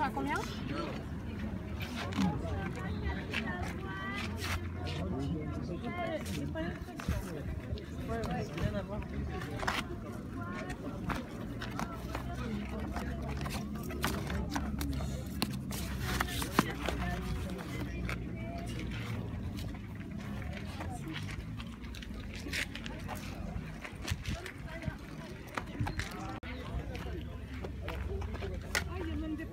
à combien? Ouais, c'est rien à voir.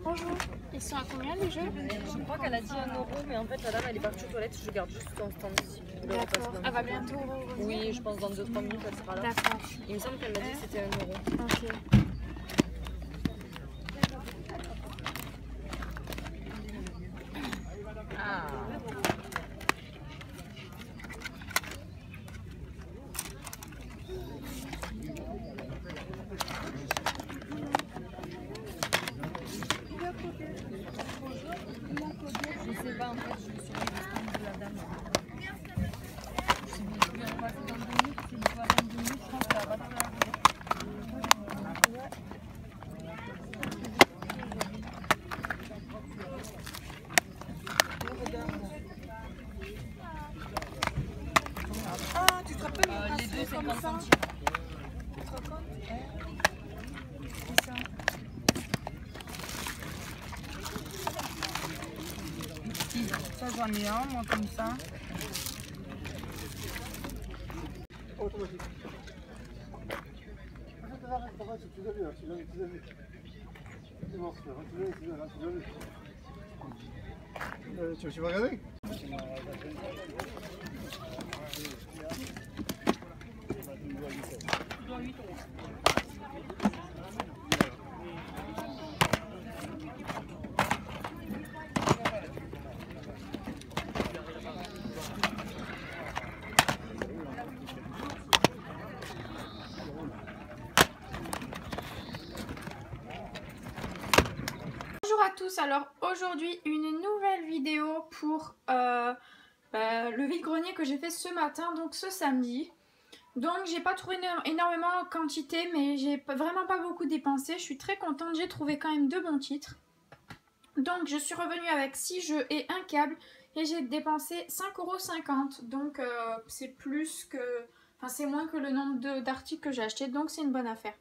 Bonjour. Ils sont à combien les jeux? Je crois qu'elle a dit 1 euro, mais en fait la dame elle est partie aux toilettes. Je garde juste son stand si vous voulez repasser D'accord. dans Elle va bientôt revenir. Oui, je pense dans 2-3 minutes elle sera là. D'accord. Il me semble qu'elle m'a dit que c'était 1 euro. Ok. Ah. Je sais pas en fait, je suis sur le stand de la dame. Je vais repasser dans 2 minutes, si je dois attendre 2 minutes, je pense qu'elle va pas tarder. Ah, tu te rappelles Les deux, c'est comme 50 ça? centimes. Tu te racontes? C'est ça. Ça j'en ai un, moi comme ça. Automatique. Tu vas regarder? Bonjour à tous, alors aujourd'hui une nouvelle vidéo pour le vide-grenier que j'ai fait ce matin, donc ce samedi. Donc j'ai pas trouvé énormément en quantité, mais j'ai vraiment pas beaucoup dépensé. Je suis très contente, j'ai trouvé quand même 2 bons titres. Donc je suis revenue avec 6 jeux et un câble et j'ai dépensé 5,50 €. Donc c'est plus que... Enfin c'est moins que le nombre d'articles que j'ai acheté, donc c'est une bonne affaire.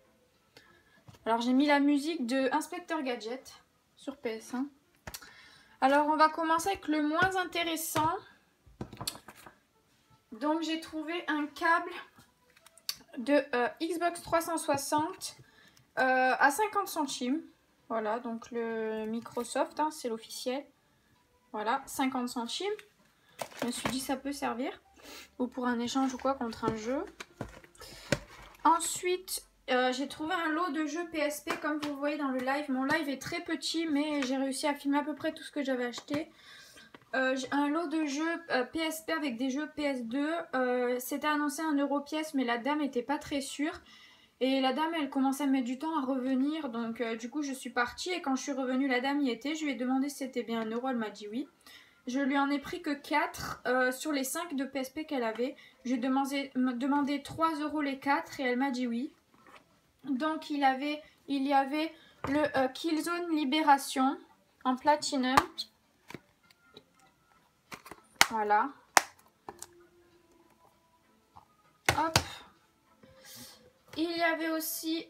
Alors j'ai mis la musique de Inspecteur Gadget sur PS1. Alors on va commencer avec le moins intéressant. Donc j'ai trouvé un câble de Xbox 360 à 50 centimes. Voilà, donc le Microsoft, hein, c'est l'officiel. Voilà, 50 centimes. Je me suis dit ça peut servir. Ou pour un échange ou quoi contre un jeu. Ensuite, j'ai trouvé un lot de jeux PSP comme vous voyez dans le live. Mon live est très petit mais j'ai réussi à filmer à peu près tout ce que j'avais acheté. J'ai un lot de jeux PSP avec des jeux PS2. C'était annoncé 1 € pièce mais la dame n'était pas très sûre. Et la dame elle commençait à mettre du temps à revenir. Donc du coup je suis partie et quand je suis revenue la dame y était. Je lui ai demandé si c'était bien 1 €, elle m'a dit oui. Je lui en ai pris que 4 sur les 5 de PSP qu'elle avait. J'ai demandé 3 € les 4 et elle m'a dit oui. Donc il y avait le Killzone Libération en Platinum. Voilà. Hop. Il y avait aussi...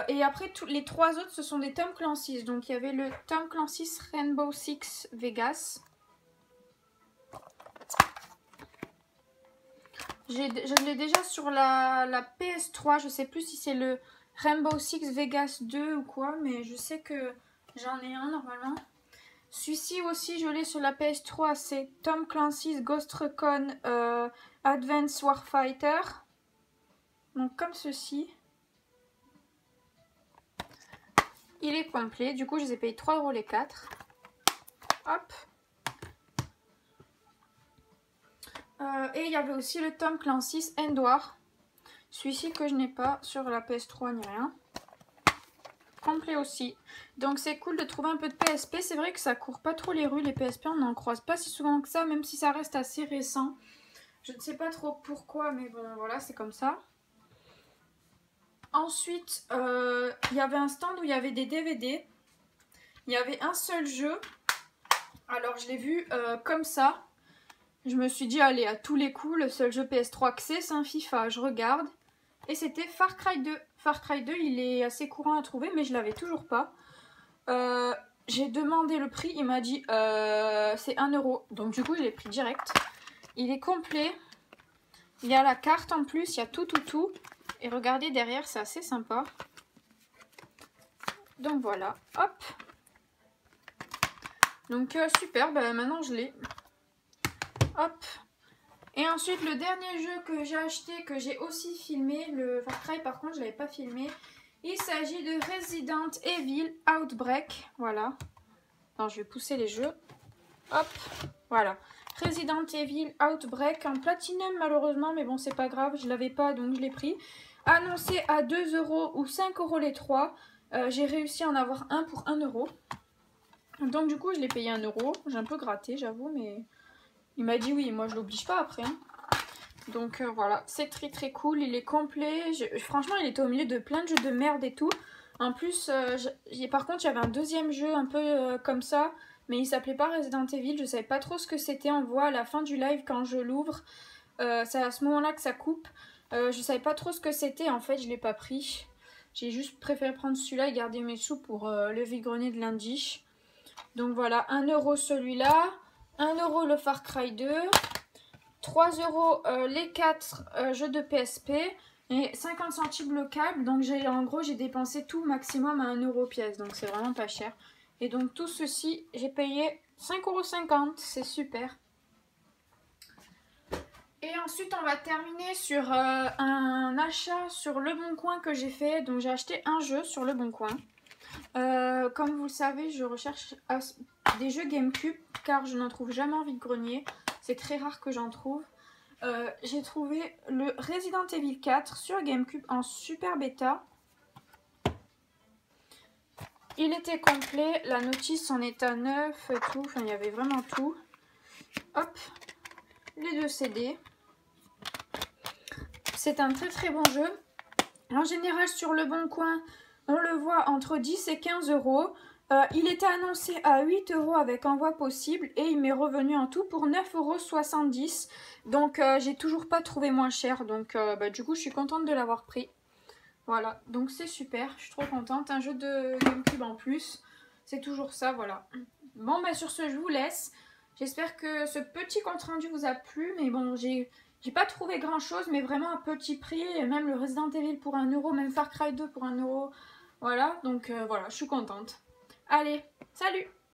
et après, les 3 autres, ce sont des Tom Clancy's. Donc il y avait le Tom Clancy's Rainbow Six Vegas. Je l'ai déjà sur la PS3. Je sais plus si c'est le Rainbow Six Vegas 2 ou quoi. Mais je sais que j'en ai un normalement. Celui-ci aussi, je l'ai sur la PS3. C'est Tom Clancy's Ghost Recon Advanced Warfighter. Donc comme ceci. Il est complet. Du coup, je les ai payés 3 € les 4. Hop. Et il y avait aussi le Tom Clancy's End War. Celui-ci que je n'ai pas sur la PS3 ni rien. Complet aussi. Donc c'est cool de trouver un peu de PSP. C'est vrai que ça court pas trop les rues, les PSP. On n'en croise pas si souvent que ça, même si ça reste assez récent. Je ne sais pas trop pourquoi, mais bon, voilà, c'est comme ça. Ensuite, il y avait un stand où il y avait des DVD. Il y avait un seul jeu. Alors je l'ai vu comme ça. Je me suis dit, allez, à tous les coups, le seul jeu PS3 que c'est un FIFA. Je regarde. Et c'était Far Cry 2. Far Cry 2, il est assez courant à trouver, mais je l'avais toujours pas. J'ai demandé le prix, il m'a dit c'est 1 €. Donc du coup, je l'ai pris direct. Il est complet. Il y a la carte en plus, il y a tout. Et regardez derrière, c'est assez sympa. Donc voilà, hop. Donc super, bah, maintenant je l'ai. Hop. Et ensuite le dernier jeu que j'ai acheté, que j'ai aussi filmé, le Far Cry par contre je l'avais pas filmé. Il s'agit de Resident Evil Outbreak. Voilà. Non, je vais pousser les jeux. Hop, voilà. Resident Evil Outbreak en platinum malheureusement, mais bon c'est pas grave, je l'avais pas donc je l'ai pris. Annoncé à 2 € ou 5 € les trois. J'ai réussi à en avoir un pour 1 €. Donc du coup je l'ai payé 1 €. J'ai un peu gratté j'avoue, mais il m'a dit oui, moi je l'oblige pas après. Hein. Donc voilà, c'est très cool, il est complet. Franchement il était au milieu de plein de jeux de merde et tout. En plus, par contre il y avait un deuxième jeu un peu comme ça. Mais il s'appelait pas Resident Evil, je savais pas trop ce que c'était. On voit à la fin du live quand je l'ouvre. C'est à ce moment là que ça coupe. Je savais pas trop ce que c'était, en fait je l'ai pas pris. J'ai juste préféré prendre celui-là et garder mes sous pour le vide-grenier de lundi. Donc voilà, 1 € celui-là, 1 € le Far Cry 2, 3 € les 4 jeux de PSP et 50 centimes le câble. Donc en gros j'ai dépensé tout maximum à 1 € pièce, donc c'est vraiment pas cher. Et donc tout ceci, j'ai payé 5,50 €, c'est super. Et ensuite on va terminer sur un achat sur Leboncoin que j'ai fait. Donc j'ai acheté un jeu sur Leboncoin. Comme vous le savez, je recherche des jeux GameCube car je n'en trouve jamais en vide-grenier. C'est très rare que j'en trouve. J'ai trouvé le Resident Evil 4 sur GameCube en super bêta. Il était complet, la notice en état neuf et tout, enfin il y avait vraiment tout. Hop, les 2 CD. C'est un très bon jeu. En général sur Leboncoin, on le voit entre 10 et 15 €. Il était annoncé à 8 € avec envoi possible et il m'est revenu en tout pour 9,70 €. Donc j'ai toujours pas trouvé moins cher, donc du coup je suis contente de l'avoir pris. Voilà, donc c'est super, je suis trop contente. Un jeu de GameCube en plus, c'est toujours ça, voilà. Bon, bah sur ce, je vous laisse. J'espère que ce petit compte rendu vous a plu, mais bon, j'ai pas trouvé grand chose, mais vraiment à petit prix. Et même le Resident Evil pour 1 €, même Far Cry 2 pour 1 €. Voilà, donc voilà, je suis contente. Allez, salut!